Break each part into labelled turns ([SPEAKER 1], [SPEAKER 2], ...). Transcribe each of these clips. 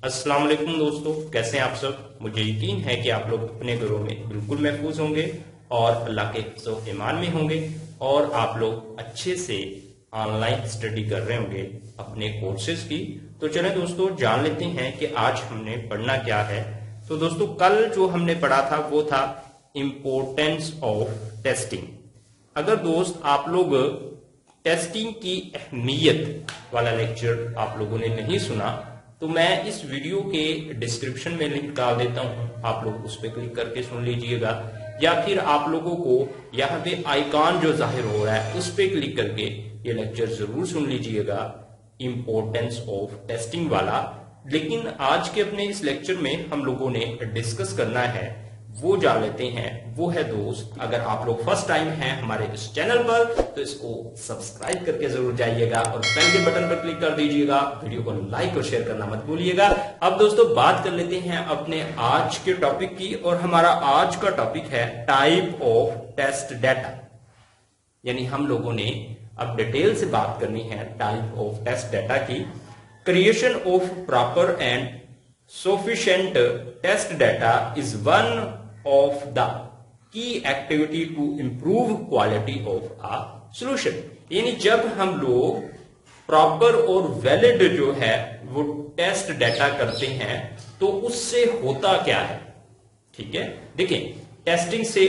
[SPEAKER 1] अस्सलाम वालेकुम दोस्तों, कैसे हैं आप सब। मुझे यकीन है कि आप लोग अपने घरों में बिल्कुल महफूज होंगे और अल्लाह के हिफ्ज़ो ईमान में होंगे और आप लोग अच्छे से ऑनलाइन स्टडी कर रहे होंगे अपने कोर्सेज की। तो चलें दोस्तों, जान लेते हैं कि आज हमने पढ़ना क्या है। तो दोस्तों, कल जो हमने पढ़ा था वो था इम्पोर्टेंस ऑफ टेस्टिंग। अगर दोस्त आप लोग टेस्टिंग की अहमियत वाला लेक्चर आप लोगों ने नहीं सुना तो मैं इस वीडियो के डिस्क्रिप्शन में लिंक डाल देता हूं, आप लोग उस पर क्लिक करके सुन लीजिएगा, या फिर आप लोगों को यहाँ पे आइकॉन जो जाहिर हो रहा है उस पर क्लिक करके ये लेक्चर जरूर सुन लीजिएगा, इम्पोर्टेंस ऑफ टेस्टिंग वाला। लेकिन आज के अपने इस लेक्चर में हम लोगों ने डिस्कस करना है, वो जान लेते हैं, वो है दोस्त, अगर आप लोग फर्स्ट टाइम हैं हमारे इस चैनल पर तो इसको सब्सक्राइब करके जरूर जाइएगा और बेल के बटन पर क्लिक कर दीजिएगा, वीडियो को लाइक और शेयर करना मत भूलिएगा। अब दोस्तों बात कर लेते हैं अपने आज के टॉपिक की, और हमारा आज का टॉपिक है टाइप ऑफ टेस्ट डाटा। यानी हम लोगों ने अब डिटेल से बात करनी है टाइप ऑफ टेस्ट डाटा की। Creation of proper and sufficient test data is one of the key activity to improve quality of a solution। यानी जब हम लोग प्रॉपर और वैलिड जो है वो टेस्ट डाटा करते हैं तो उससे होता क्या है। ठीक है, देखिए टेस्टिंग से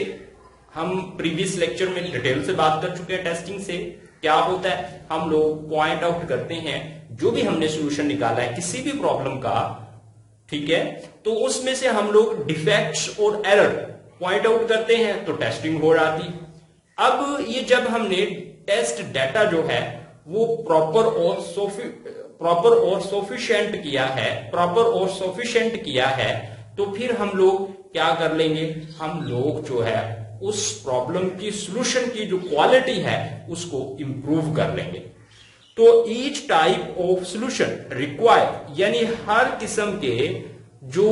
[SPEAKER 1] हम प्रीवियस लेक्चर में डिटेल से बात कर चुके हैं। टेस्टिंग से क्या होता है, हम लोग पॉइंट आउट करते हैं जो भी हमने सोल्यूशन निकाला है किसी भी प्रॉब्लम का, ठीक है, तो उसमें से हम लोग डिफेक्ट्स और एरर पॉइंट आउट करते हैं तो टेस्टिंग हो जाती। अब ये जब हमने टेस्ट डाटा जो है वो प्रॉपर और सफिशिएंट किया है तो फिर हम लोग क्या कर लेंगे, हम लोग जो है उस प्रॉब्लम की सॉल्यूशन की जो क्वालिटी है उसको इंप्रूव कर लेंगे। तो each type of solution require, यानी हर किस्म के जो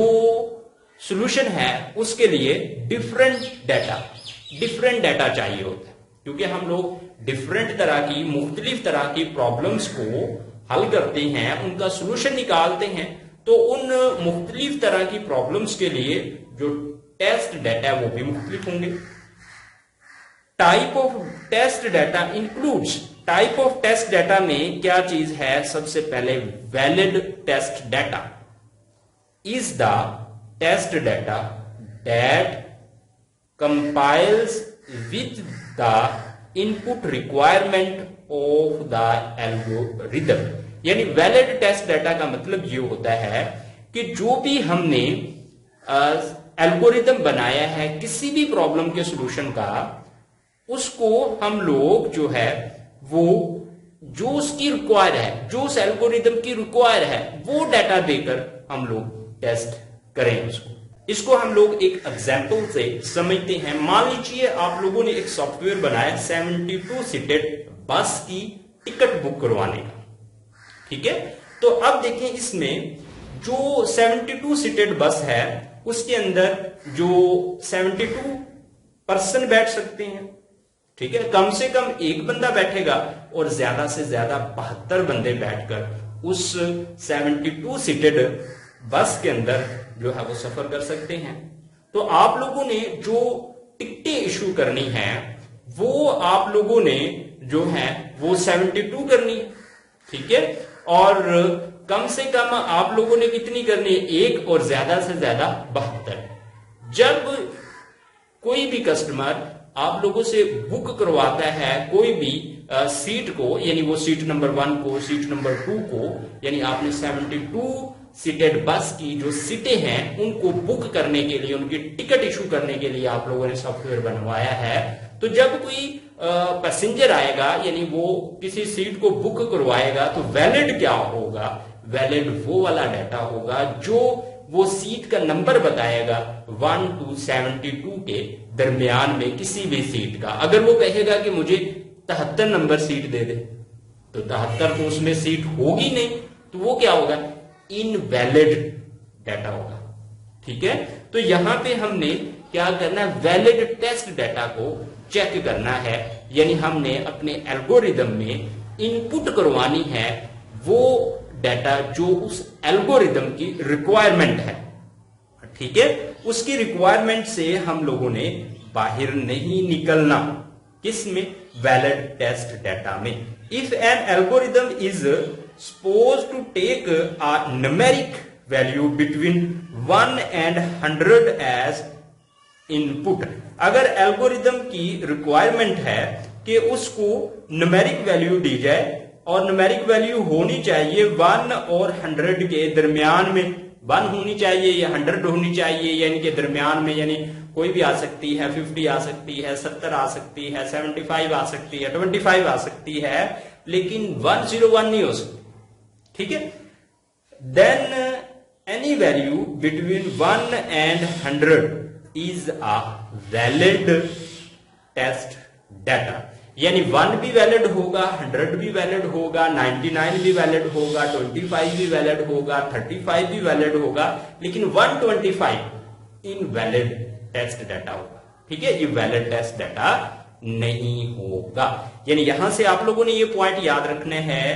[SPEAKER 1] सॉल्यूशन है उसके लिए डिफरेंट डाटा चाहिए होता है, क्योंकि हम लोग डिफरेंट तरह की मुख्तलिफ तरह की प्रॉब्लम्स को हल करते हैं, उनका सॉल्यूशन निकालते हैं, तो उन मुख्तलिफ तरह की प्रॉब्लम्स के लिए जो टेस्ट डाटा है वो भी मुख्तलिफ होंगे। Type of test data includes, type of test data में क्या चीज है, सबसे पहले valid test data is the test data that compiles with the input requirement of the algorithm. यानी वैलिड टेस्ट डाटा का मतलब ये होता है कि जो भी हमने एल्गोरिदम बनाया है किसी भी प्रॉब्लम के सॉल्यूशन का, उसको हम लोग जो है वो जो उसकी रिक्वायर है, जो उस एल्गोरिदम की रिक्वायर है वो डाटा देकर हम लोग टेस्ट करें इसको हम लोग एक एग्जांपल से समझते हैं। मान लीजिए आप लोगों ने एक सॉफ्टवेयर बनाया 72 सीटेड बस की टिकट बुक करवाने का, ठीक है। तो अब देखें इसमें जो 72 सीटेड बस है उसके अंदर जो 72 पर्सन बैठ सकते हैं, ठीक है, कम से कम एक बंदा बैठेगा और ज्यादा से ज्यादा 72 बंदे बैठकर उस 72 सीटेड बस के अंदर जो है वो सफर कर सकते हैं। तो आप लोगों ने जो टिकटें इशू करनी है वो आप लोगों ने जो है वो 72 करनी है, ठीक है, और कम से कम आप लोगों ने कितनी करनी है, एक, और ज्यादा से ज्यादा 72। जब कोई भी कस्टमर आप लोगों से बुक करवाता है कोई भी सीट को, यानी वो सीट नंबर 1 को, सीट नंबर 2 को, यानी आपने 72 सीटेड बस की जो सीटें हैं उनको बुक करने के लिए, उनकी टिकट इशू करने के लिए आप लोगों ने सॉफ्टवेयर बनवाया है। तो जब कोई पैसेंजर आएगा यानी वो किसी सीट को बुक करवाएगा तो वैलिड क्या होगा, वैलिड वो वाला डाटा होगा जो वो सीट का नंबर बताएगा 1 to 72 के दरमियान में किसी भी सीट का। अगर वो कहेगा कि मुझे 73 नंबर सीट दे दे तो 73 तो उसमें सीट होगी नहीं, तो वो क्या होगा, इनवैलिड डाटा होगा, ठीक है। तो यहां पे हमने क्या करना है, वैलिड टेस्ट डाटा को चेक करना है, यानी हमने अपने एल्गोरिदम में इनपुट करवानी है वो डाटा जो उस एल्गोरिदम की रिक्वायरमेंट है, ठीक है, उसकी रिक्वायरमेंट से हम लोगों ने बाहर नहीं निकलना। किसमें? वैलिड टेस्ट डाटा में। If an algorithm is suppose to take a numeric value between 1 and 100 as input, अगर एल्गोरिदम की रिक्वायरमेंट है कि उसको न्यूमेरिक वैल्यू दी जाए और न्यूमेरिक वैल्यू होनी चाहिए 1 और 100 के दरमियान में, 1 होनी चाहिए या 100 होनी चाहिए, यानी के दरमियान में, यानी कोई भी आ सकती है, 50 आ सकती है, 70 आ सकती है, 75 आ सकती है, 25 आ सकती है, लेकिन 101 नहीं हो सकती, ठीक है। Then any value between 1 and 100 is a valid test data, यानी 1 भी वैलिड होगा, 100 भी वैलिड होगा, 99 भी वैलिड होगा, 25 भी वैलिड होगा, 35 भी वैलिड होगा, लेकिन 125 इनवैलिड टेस्ट डाटा होगा, ठीक है, ये वैलिड टेस्ट डाटा नहीं होगा। यानी यहां से आप लोगों ने ये पॉइंट याद रखने हैं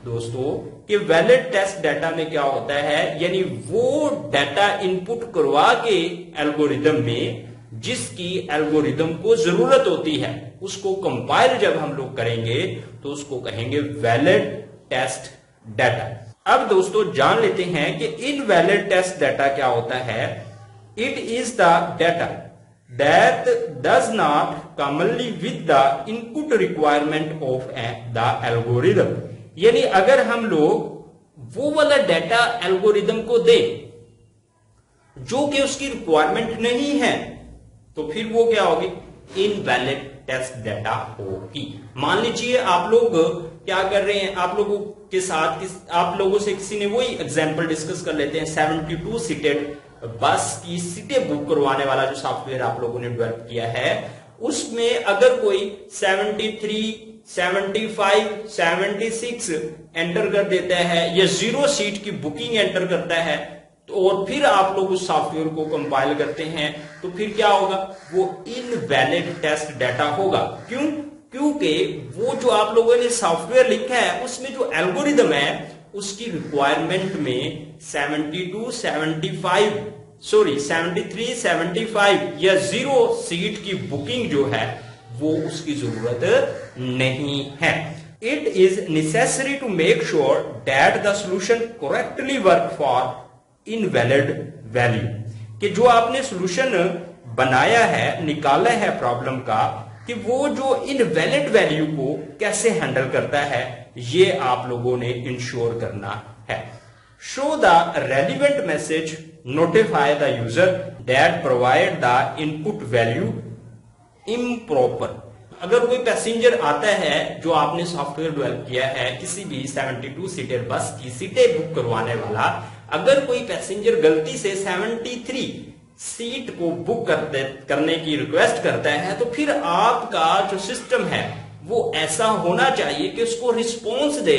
[SPEAKER 1] दोस्तों कि वैलिड टेस्ट डाटा में क्या होता है, यानी वो डाटा इनपुट करवा के एल्गोरिदम में जिसकी एल्गोरिदम को जरूरत होती है, उसको कंपाइल जब हम लोग करेंगे तो उसको कहेंगे वैलिड टेस्ट डाटा। अब दोस्तों जान लेते हैं कि इनवैलिड टेस्ट डाटा क्या होता है। It is the data that does not commonly with the input requirement of the algorithm, यानी अगर हम लोग वो वाला डाटा एल्गोरिदम को दे जो कि उसकी रिक्वायरमेंट नहीं है, तो फिर वो क्या होगी? इनवैलिड टेस्ट डाटा होगी। मान लीजिए आप लोग क्या कर रहे हैं, आप लोगों के साथ आप लोगों से किसी ने वही एग्जांपल डिस्कस कर लेते हैं, 72 सीटेड बस की सीटें बुक करवाने वाला जो सॉफ्टवेयर आप लोगों ने डेवलप किया है, उसमें अगर कोई 73, 75, 76 एंटर कर देता है या 0 सीट की बुकिंग एंटर करता है, तो और फिर आप लोग उस सॉफ्टवेयर को कंपाइल करते हैं, तो फिर क्या होगा? वो इनवैलिड टेस्ट डाटा होगा। क्यों? क्योंकि वो जो आप लोगों ने सॉफ्टवेयर लिखा है उसमें जो एल्गोरिदम है उसकी रिक्वायरमेंट में 72, 73, 75 या 0 सीट की बुकिंग जो है वो उसकी जरूरत नहीं है। It is necessary to make sure that the solution correctly work for invalid value, कि जो आपने सॉल्यूशन बनाया है, निकाला है प्रॉब्लम का, कि वो जो इनवैलिड वैल्यू को कैसे हैंडल करता है, ये आप लोगों ने इंश्योर करना है। Show the relevant message, notify the user that provide the input value improper. अगर कोई पैसेंजर आता है जो आपने सॉफ्टवेयर डेवलप किया है, किसी भी 72 सीटर बस की सीटें बुक करवाने वाला, अगर कोई पैसेंजर गलती से 73 सीट को बुक करने की रिक्वेस्ट करता है, तो फिर आपका जो सिस्टम है वो ऐसा होना चाहिए कि उसको रिस्पॉन्स दे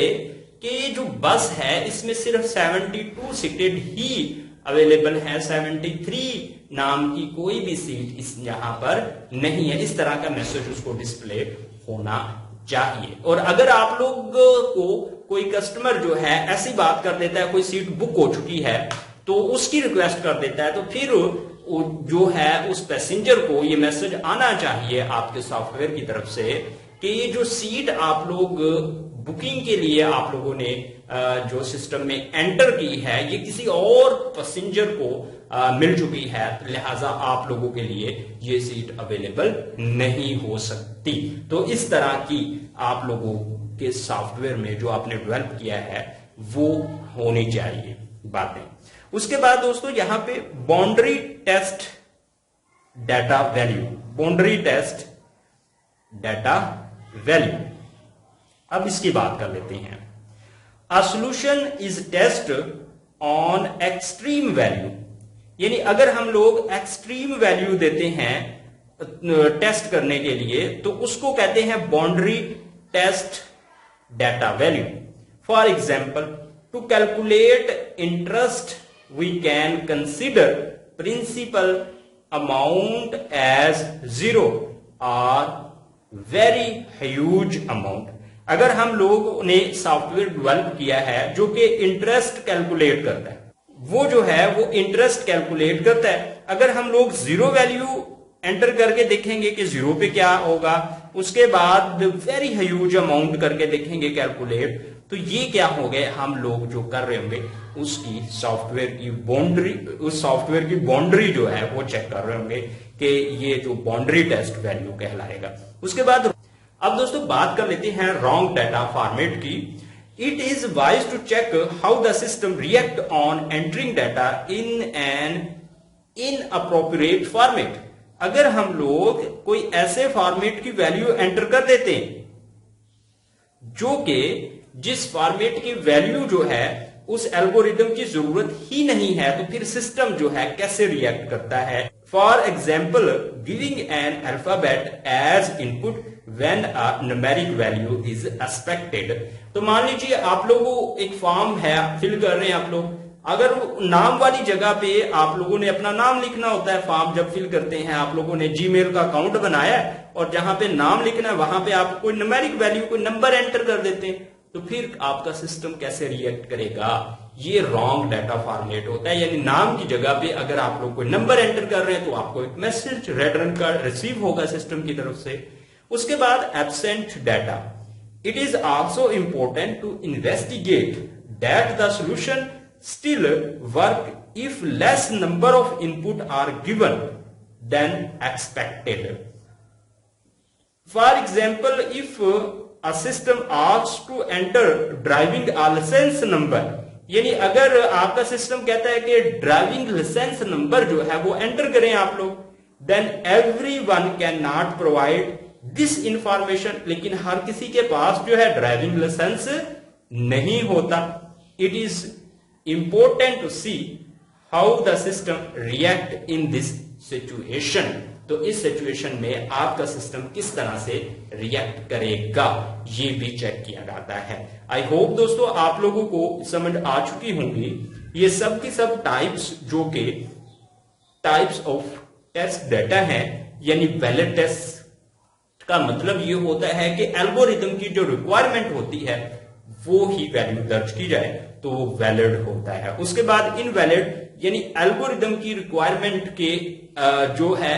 [SPEAKER 1] कि जो बस है इसमें सिर्फ 72 सीटेड ही अवेलेबल है, 73 नाम की कोई भी सीट इस यहां पर नहीं है। इस तरह का मैसेज उसको डिस्प्ले होना चाहिए। और अगर आप लोग को कोई कस्टमर जो है ऐसी बात कर देता है, कोई सीट बुक हो चुकी है तो उसकी रिक्वेस्ट कर देता है, तो फिर जो है उस पैसेंजर को ये मैसेज आना चाहिए आपके सॉफ्टवेयर की तरफ से कि ये जो सीट आप लोग बुकिंग के लिए आप लोगों ने जो सिस्टम में एंटर की है, ये किसी और पैसेंजर को मिल चुकी है, लिहाजा आप लोगों के लिए ये सीट अवेलेबल नहीं हो सकती। तो इस तरह की आप लोगों के सॉफ्टवेयर में जो आपने डेवलप किया है वो होनी चाहिए बातें। उसके बाद दोस्तों यहां पे boundary test data value, boundary test data value, अब इसकी बात कर लेते हैं। A solution is test on extreme value, यानी अगर हम लोग एक्सट्रीम वैल्यू देते हैं टेस्ट करने के लिए तो उसको कहते हैं boundary test data value. For example, to calculate interest we can consider principal amount as 0 और वेरी ह्यूज अमाउंट, अगर हम लोगों ने सॉफ्टवेयर डेवलप किया है जो कि इंटरेस्ट कैलकुलेट करता है, वो जो है वो इंटरेस्ट कैलकुलेट करता है, अगर हम लोग जीरो वैल्यू एंटर करके देखेंगे कि जीरो पे क्या होगा, उसके बाद वेरी ह्यूज अमाउंट करके देखेंगे कैलकुलेट, तो ये क्या हो गए, हम लोग जो कर रहे होंगे उसकी सॉफ्टवेयर की बाउंड्री, उस सॉफ्टवेयर की बाउंड्री जो है वो चेक कर रहे होंगे कि ये जो बाउंड्री टेस्ट वैल्यू कहलाएगा। उसके बाद अब दोस्तों बात कर लेते हैं रॉन्ग डाटा फॉर्मेट की। It is wise to check how the system react on entering data in an inappropriate format. अगर हम लोग कोई ऐसे फॉर्मेट की वैल्यू एंटर कर देते हैं जो कि जिस फॉर्मेट की वैल्यू जो है उस एल्गोरिदम की जरूरत ही नहीं है, तो फिर सिस्टम जो है कैसे रिएक्ट करता है। For example, giving an alphabet as input when a numeric value is expected. तो मान लीजिए आप लोगों एक फॉर्म है फिल कर रहे हैं आप लोग, अगर नाम वाली जगह पे आप लोगों ने अपना नाम लिखना होता है, फॉर्म जब फिल करते हैं आप लोगों ने जीमेल का अकाउंट बनाया है और जहां पे नाम लिखना है वहां पे आप कोई न्यूमेरिक वैल्यू कोई नंबर एंटर कर देते हैं, तो फिर आपका सिस्टम कैसे रिएक्ट करेगा। ये रॉन्ग डाटा फॉर्मेट होता है, यानी नाम की जगह पे अगर आप लोग कोई नंबर एंटर कर रहे हैं तो आपको एक मैसेज रेड रंग का रिसीव होगा सिस्टम की तरफ से। उसके बाद absent data. It is also important to investigate that the solution still work if less number of input are given than expected. For example, if a system asks to enter driving license number, यानी अगर आपका system कहता है कि driving licence number जो है वो enter करें आप लोग, then everyone can not provide this information, लेकिन हर किसी के पास जो है ड्राइविंग लाइसेंस नहीं होता। It is important to see how the system react in this situation। तो इस सिचुएशन में आपका सिस्टम किस तरह से रिएक्ट करेगा ये भी चेक किया जाता है। आई होप दोस्तों आप लोगों को समझ आ चुकी होंगी ये सब की सब टाइप्स, जो कि टाइप्स ऑफ टेस्ट डाटा है, यानी वैलिड टेस्ट का मतलब ये होता है कि एल्गोरिथम की जो रिक्वायरमेंट होती है वो ही वैल्यू दर्ज की जाए तो वो वैलिड होता है। उसके बाद इनवैलिड, यानी एल्गोरिदम की रिक्वायरमेंट के जो है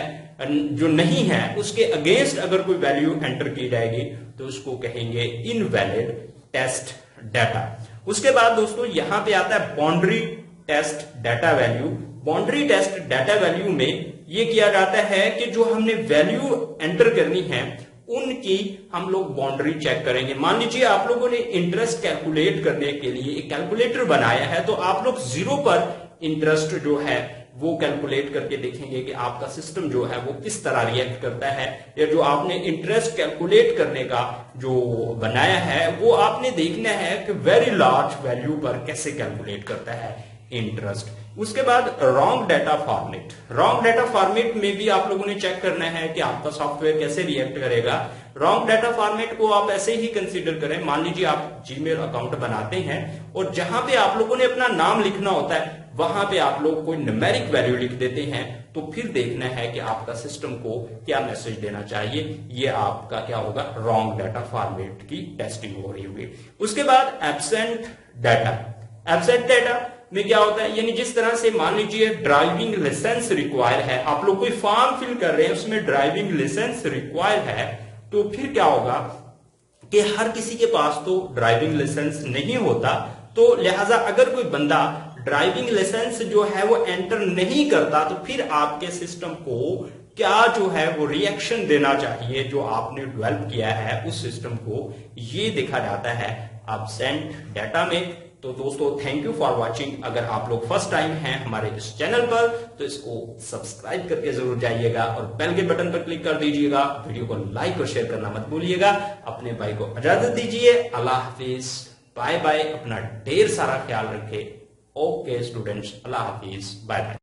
[SPEAKER 1] जो नहीं है उसके अगेंस्ट अगर कोई वैल्यू एंटर की जाएगी तो उसको कहेंगे इनवैलिड टेस्ट डाटा। उसके बाद दोस्तों यहां पे आता है boundary test data value. Boundary test data value में ये किया जाता है कि जो हमने वैल्यू एंटर करनी है उनकी हम लोग बाउंड्री चेक करेंगे। मान लीजिए आप लोगों ने इंटरेस्ट कैलकुलेट करने के लिए एक कैलकुलेटर बनाया है, तो आप लोग जीरो पर इंटरेस्ट जो है वो कैलकुलेट करके देखेंगे कि आपका सिस्टम जो है वो किस तरह रिएक्ट करता है, या जो आपने इंटरेस्ट कैलकुलेट करने का जो बनाया है वो आपने देखना है कि वेरी लार्ज वैल्यू पर कैसे कैलकुलेट करता है इंटरेस्ट। उसके बाद wrong data format. Wrong data format में भी आप लोगों ने चेक करना है कि आपका सॉफ्टवेयर कैसे रिएक्ट करेगा। रॉन्ग डाटा फॉर्मेट को आप ऐसे ही कंसीडर करें, मान लीजिए आप जीमेल अकाउंट बनाते हैं और जहां पे आप लोगों ने अपना नाम लिखना होता है वहां पे आप लोग कोई न्यूमेरिक वैल्यू लिख देते हैं, तो फिर देखना है कि आपका सिस्टम को क्या मैसेज देना चाहिए। ये आपका क्या होगा, रॉन्ग डाटा फॉर्मेट की टेस्टिंग हो रही होगी। उसके बाद एब्सेंट डाटा। एब्सेंट डाटा में क्या होता है, यानी जिस तरह से मान लीजिए ड्राइविंग लाइसेंस रिक्वायर है, आप लोग कोई फॉर्म फिल कर रहे हैं उसमें ड्राइविंग लाइसेंस रिक्वायर है, तो फिर क्या होगा कि हर किसी के पास तो ड्राइविंग लाइसेंस नहीं होता, तो लिहाजा अगर कोई बंदा ड्राइविंग लाइसेंस जो है वो एंटर नहीं करता तो फिर आपके सिस्टम को क्या जो है वो रिएक्शन देना चाहिए जो आपने डेवलप किया है उस सिस्टम को, ये देखा जाता है एब्सेंट डाटा में। तो दोस्तों थैंक यू फॉर वाचिंग। अगर आप लोग फर्स्ट टाइम हैं हमारे इस चैनल पर तो इसको सब्सक्राइब करके जरूर जाइएगा और बेल के बटन पर क्लिक कर दीजिएगा। वीडियो को लाइक और शेयर करना मत भूलिएगा। अपने भाई को इजाजत दीजिए। अल्लाह हाफिज, बाय बाय। अपना ढेर सारा ख्याल रखें। ओके स्टूडेंट्स, अल्लाह हाफिज, बाय बाय।